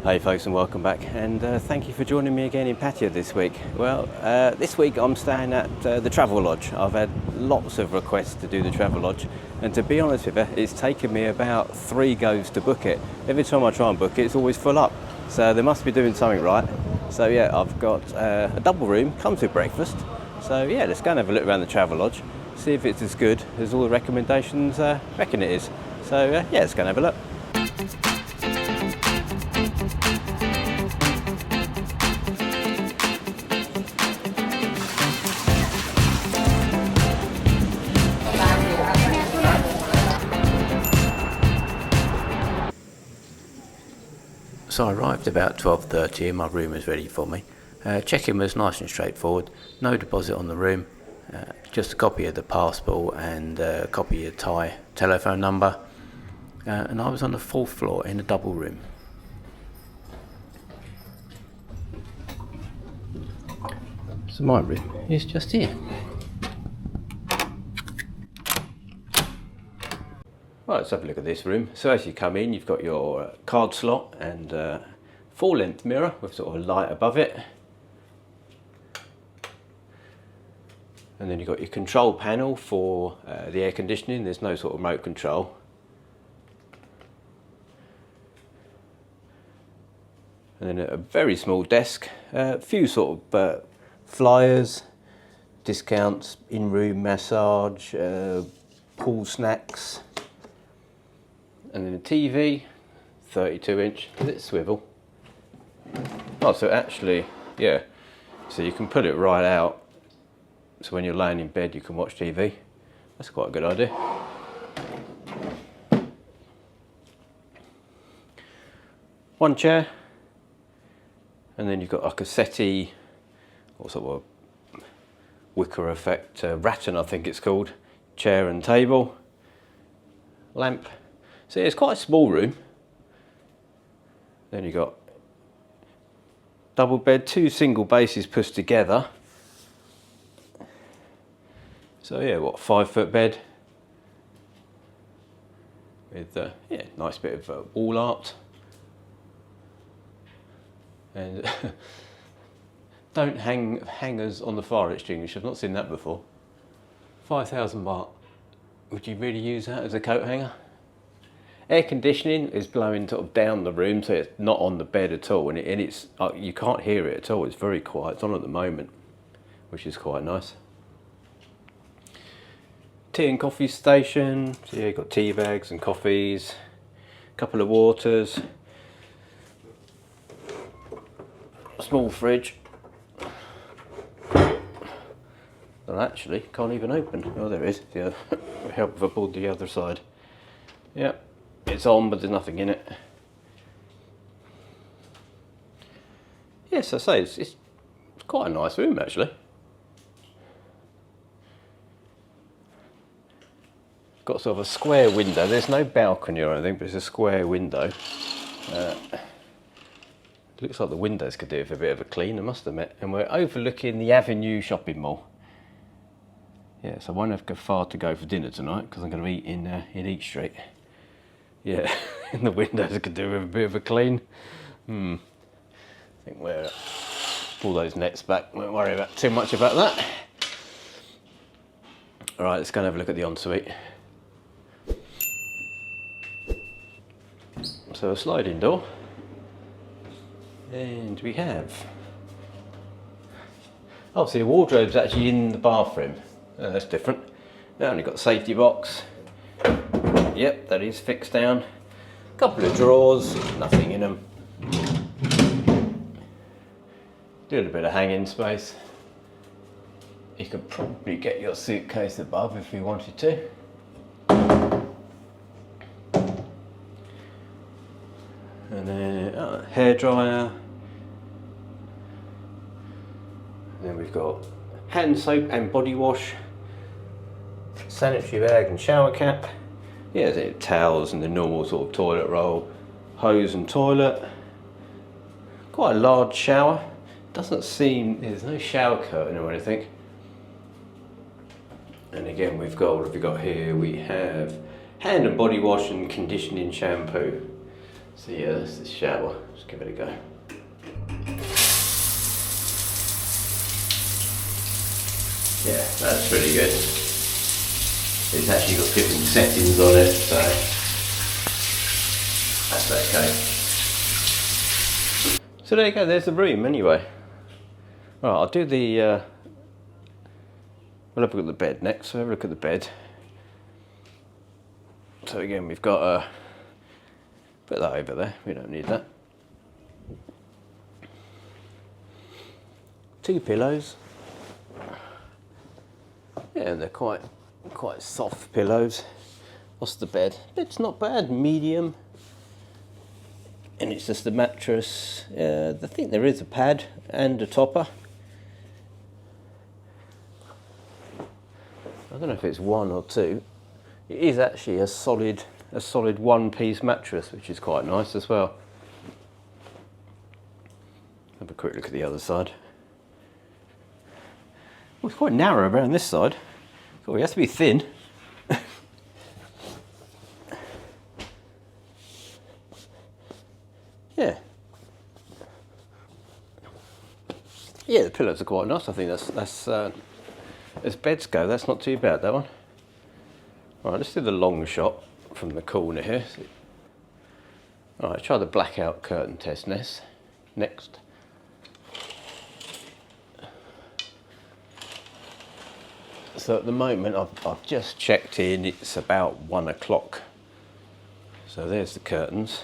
Hey folks, and welcome back, and thank you for joining me again in Pattaya this week. Well, this week I'm staying at the Travelodge. I've had lots of requests to do the Travelodge, and to be honest with you, it's taken me about 3 goes to book it. Every time I try and book it, it's always full up, so they must be doing something right. So yeah, I've got a double room, comes with breakfast. So yeah, let's go and have a look around the Travelodge, see if it's as good as all the recommendations reckon it is. So yeah, let's go and have a look. So I arrived about 12:30 and my room was ready for me. Check-in was nice and straightforward, no deposit on the room, just a copy of the passport and a copy of the Thai telephone number, and I was on the 4th floor in a double room. So my room is just here. Right, let's have a look at this room. So as you come in, you've got your card slot and full-length mirror with sort of a light above it. And then you've got your control panel for the air conditioning. There's no sort of remote control. And then a very small desk, a few sort of flyers, discounts, in-room massage, pool snacks. And then a TV, 32-inch, does it swivel? Oh, so actually, yeah, so you can put it right out, so when you're laying in bed you can watch TV. That's quite a good idea. One chair, and then you've got like a settee, or sort of wicker effect, rattan I think it's called, chair and table, lamp. So it's quite a small room. Then you've got double bed, 2 single bases pushed together. So yeah, what, 5-foot bed with yeah, nice bit of wall art. And don't hang hangers on the fire extinguisher. I've not seen that before. 5,000 baht. Would you really use that as a coat hanger? Air conditioning is blowing sort of down the room, so it's not on the bed at all, and it's you can't hear it at all. It's very quiet. It's on at the moment, which is quite nice. Tea and coffee station. So yeah, you've got tea bags and coffees, a couple of waters, a small fridge. Well, actually, can't even open. Oh, there is. Yeah, help if I pulled the other side. Yep. It's on, but there's nothing in it. Yes, I say it's quite a nice room actually. Got sort of a square window. There's no balcony or anything, but it's a square window. Looks like the windows could do with a bit of a clean, I must admit. And we're overlooking the Avenue shopping mall. Yeah, so I won't have to go far to go for dinner tonight because I'm going to eat in Eat Street. Yeah, and the windows could do with a bit of a clean. I think we'll pull those nets back, won't worry about too much about that. Alright, let's go and have a look at the ensuite. So a sliding door. And we have... Oh, see, the wardrobe's actually in the bathroom. Oh, that's different. Now only got the safety box. Yep, that is fixed down. Couple of drawers, nothing in them. Do a bit of hanging space. You could probably get your suitcase above if you wanted to. And then hairdryer. Then we've got hand soap and body wash, sanitary bag and shower cap. Yeah, the towels and the normal sort of toilet roll, hose and toilet. Quite a large shower. Doesn't seem, there's no shower curtain or anything. And again, we've got, what have we got here? We have hand and body wash and conditioning shampoo. So yeah, that's the shower. Just give it a go. Yeah, that's really good. It's actually got different settings on it, so that's okay. So there you go, there's the room anyway. Right, I'll do the, we'll have a look at the bed next, so have a look at the bed. So again, we've got put that over there, we don't need that. 2 pillows. Yeah, they're quite soft pillows. What's the bed? It's not bad, medium. And it's just the mattress. I think there is a pad and a topper. I don't know if it's 1 or 2. It is actually a solid one-piece mattress, which is quite nice as well. Have a quick look at the other side. Oh, it's quite narrow around this side. So it has to be thin. Yeah. Yeah, the pillows are quite nice. I think that's as beds go, that's not too bad, that one. All right, let's do the long shot from the corner here. All right, try the blackout curtain test next. So at the moment, I've just checked in, it's about 1 o'clock. So there's the curtains.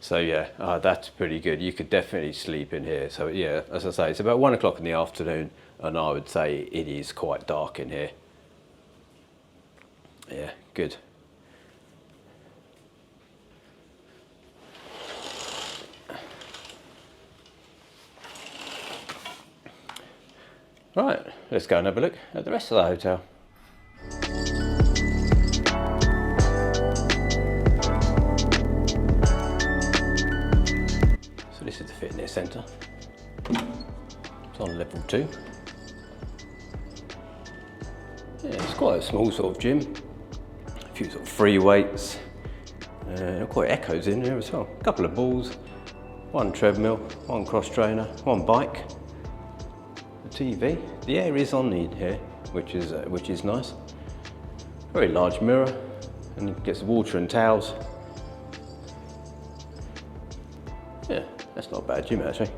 So yeah, that's pretty good. You could definitely sleep in here. So yeah, as I say, it's about 1 o'clock in the afternoon, and I would say it is quite dark in here. Yeah, good. Right, let's go and have a look at the rest of the hotel. So this is the fitness centre. It's on level 2. Yeah, it's quite a small sort of gym. A few sort of free weights. Quite echoes in there as well. A couple of balls, 1 treadmill, 1 cross trainer, 1 bike. TV. The air is on in here, which is nice. Very large mirror, and you get some water and towels. Yeah, that's not a bad gym actually.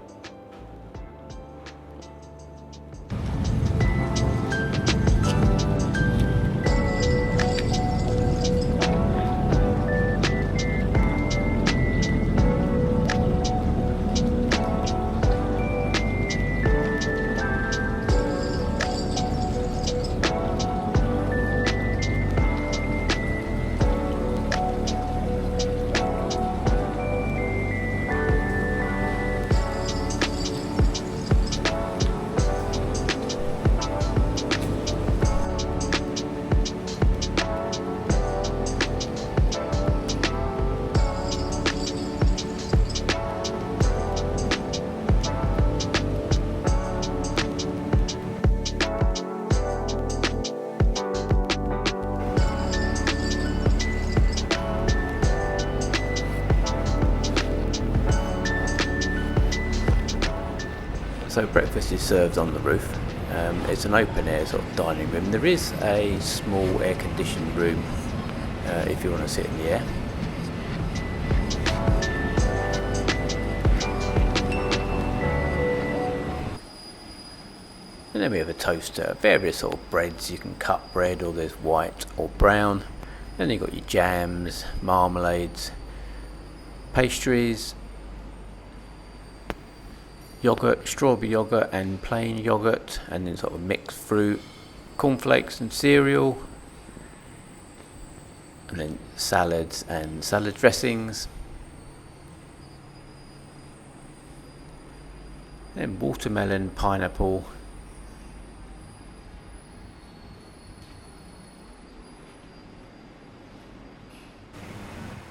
So breakfast is served on the roof. It's an open air sort of dining room. There is a small air conditioned room if you want to sit in the air. And then we have a toaster, various sort of breads. You can cut bread, or there's white or brown. Then you've got your jams, marmalades, pastries, yogurt, strawberry yogurt and plain yogurt, and then sort of mixed fruit, cornflakes and cereal, and then salads and salad dressings, then watermelon, pineapple,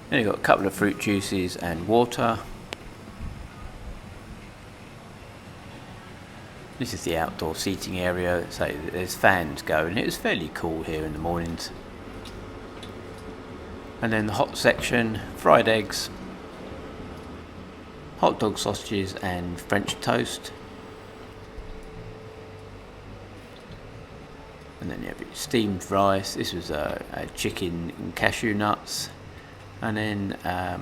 then you've got a couple of fruit juices and water. This is the outdoor seating area, so there's fans going. It was fairly cool here in the mornings. And then the hot section, fried eggs, hot dog sausages and French toast. And then you have steamed rice. This was a chicken and cashew nuts. And then I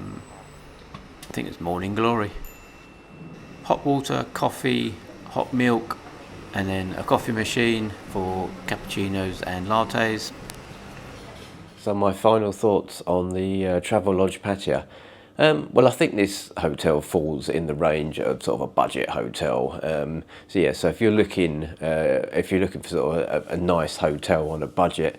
think it's morning glory. Hot water, coffee, hot milk, and then a coffee machine for cappuccinos and lattes. So my final thoughts on the Travelodge Pattaya. Well, I think this hotel falls in the range of sort of a budget hotel. So if you're looking for sort of a nice hotel on a budget,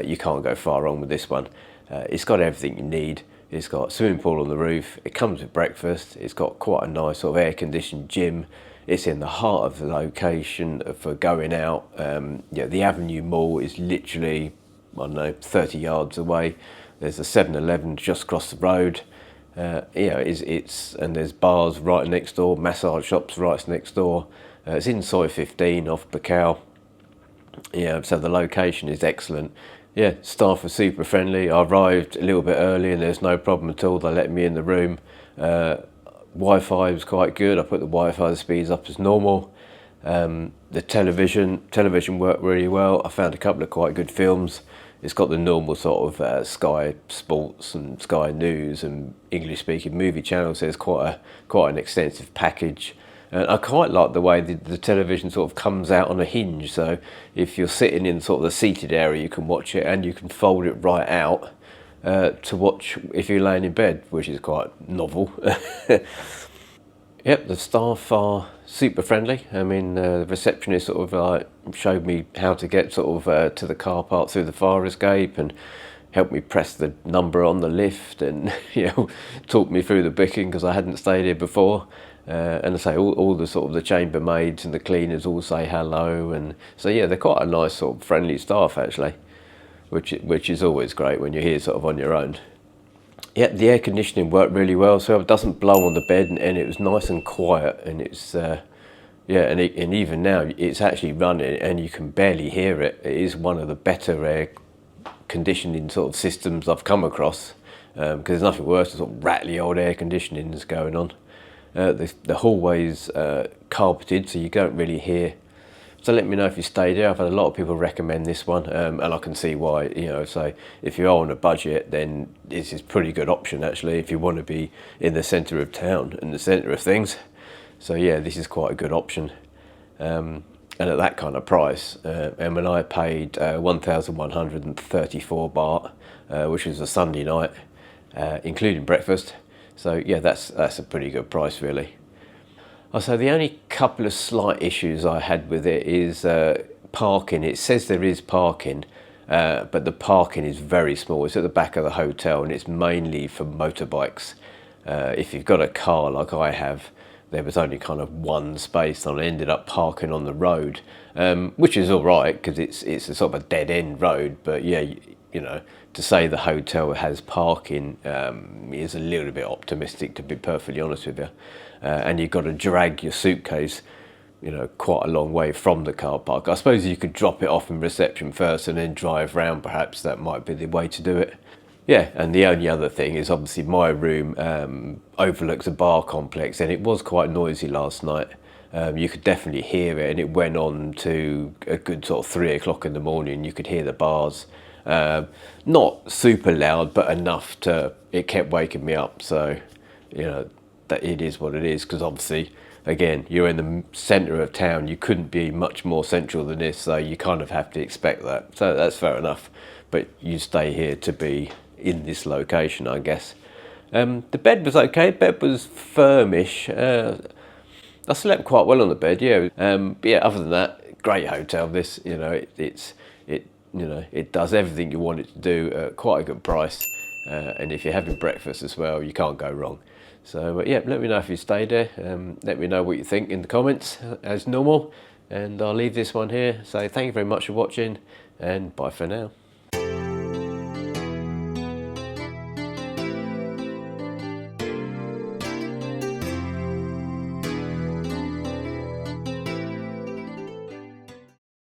you can't go far wrong with this one. It's got everything you need. It's got a swimming pool on the roof. It comes with breakfast. It's got quite a nice sort of air-conditioned gym. It's in the heart of the location for going out. The Avenue Mall is literally, I don't know, 30 yards away. There's a 7-Eleven just across the road. And there's bars right next door, massage shops right next door. It's in Soi 15 off Buakhao. So the location is excellent. Staff are super friendly. I arrived a little bit early and there's no problem at all. They let me in the room. Wi-Fi was quite good. I put the Wi-Fi speeds up as normal. The television worked really well. I found a couple of quite good films. It's got the normal sort of Sky Sports and Sky News and English-speaking movie channels. So it's quite an extensive package. And I quite like the way the television sort of comes out on a hinge. So if you're sitting in sort of the seated area, you can watch it, and you can fold it right out to watch if you're laying in bed, which is quite novel. Yep, the staff are super friendly. I mean, the receptionist sort of showed me how to get sort of to the car park through the fire escape, and helped me press the number on the lift, and talked me through the booking because I hadn't stayed here before. And I say all the sort of the chambermaids and the cleaners all say hello, and so they're quite a nice sort of friendly staff actually, which is always great when you're here sort of on your own. The air conditioning worked really well, so it doesn't blow on the bed, and it was nice and quiet, and it's and even now it's actually running and you can barely hear it. It is one of the better air conditioning sort of systems I've come across, because there's nothing worse than sort of rattly old air conditioning that's going on. The hallway's carpeted, so you don't really hear. So let me know if you stayed here. I've had a lot of people recommend this one, and I can see why. So if you are on a budget, then this is a pretty good option actually if you want to be in the centre of town and the centre of things. So this is quite a good option, and at that kind of price. And when I paid 1,134 baht, which was a Sunday night, including breakfast. So that's a pretty good price really. So the only couple of slight issues I had with it is parking. It says there is parking, but the parking is very small. It's at the back of the hotel, and it's mainly for motorbikes. If you've got a car like I have, there was only kind of one space, and I ended up parking on the road, which is all right because it's a sort of a dead end road. But to say the hotel has parking is a little bit optimistic, to be perfectly honest with you. And you've got to drag your suitcase, quite a long way from the car park. I suppose you could drop it off in reception first and then drive round. Perhaps that might be the way to do it. And the only other thing is obviously my room overlooks a bar complex, and it was quite noisy last night. You could definitely hear it, and it went on to a good sort of 3 o'clock in the morning. You could hear the bars. Not super loud, but enough it kept waking me up. So, that it is what it is, because obviously, again, you're in the centre of town. You couldn't be much more central than this, so you kind of have to expect that. So that's fair enough. But you stay here to be in this location, I guess. The bed was okay. Bed was firmish. I slept quite well on the bed, other than that, great hotel. This, it does everything you want it to do at quite a good price. And if you're having breakfast as well, you can't go wrong. So let me know if you stayed there. Let me know what you think in the comments as normal. And I'll leave this one here. So thank you very much for watching, and bye for now.